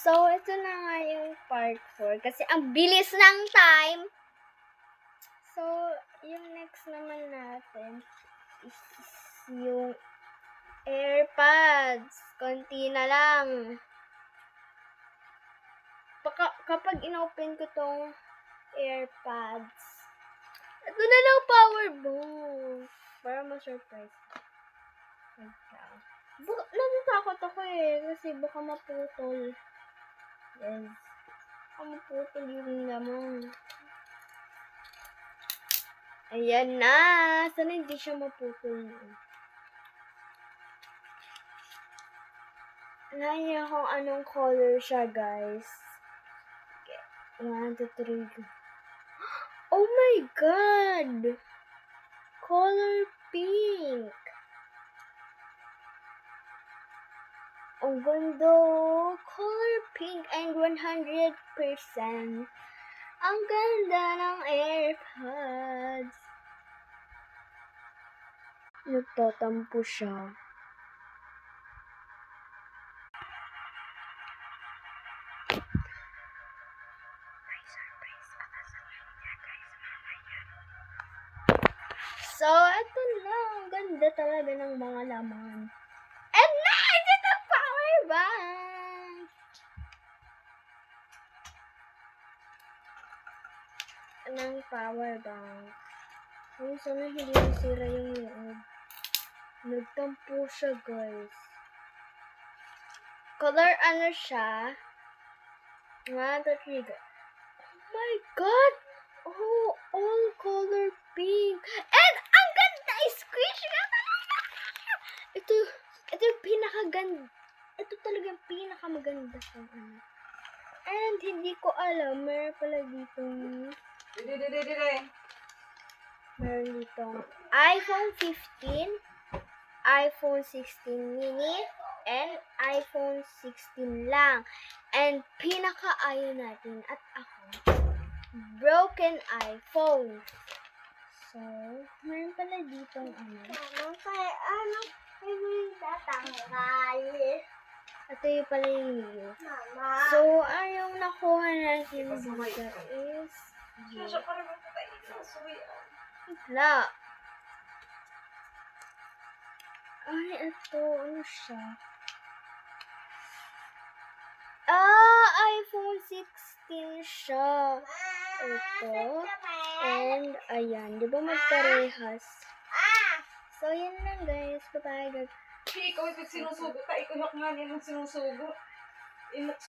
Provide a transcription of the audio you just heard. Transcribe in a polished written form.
So, ito na nga yung part 4. Kasi ang bilis ng time. So, yung next naman natin is yung AirPods. Konti na lang. Kapag inopen ko tong AirPods, ito na lang power bank. Para ma-surprise. Natatakot ako kasi baka maputol. Yes. Baka maputol yung lamang. Ayan na. Sana hindi siya maputol. Alam niyo kung anong color siya, guys. Okay. 1, 2, 3. Oh my God! Color pink. Ang ganda. Color pink and 100%. Ang ganda ng AirPods. Nagtatampo siya. So, ito na. Ang ganda talaga ng mga laman. And next is the power bank. Ng power bank. Ay, sana hindi nasira yung loob. Nagtampo siya, guys. Color ano siya? 1, 2, 3, go. Oh my God! Oh, all color pink. And ang ganda! Squish ka talaga! Ito yung pinakaganda. Ito talaga yung pinakamaganda sa ano. And hindi ko alam, meron pala ditong meron ditong iPhone 15, iPhone 16 mini, and iPhone 16 lang. And pinaka-ayaw natin at ako, broken iPhone. So, meron pala ditong ano. Ano yung tatanggal? Ito yung pala yung Mio. So, yung nakuha natin dito is wala. Ay, ito. Ano siya? iPhone 16 siya. Ito. And, ayan. Di ba magparehas? So, yun lang, guys. Bye-bye. Ikaw ito sinusugo ka. Ikaw nga niya ng sinusugo.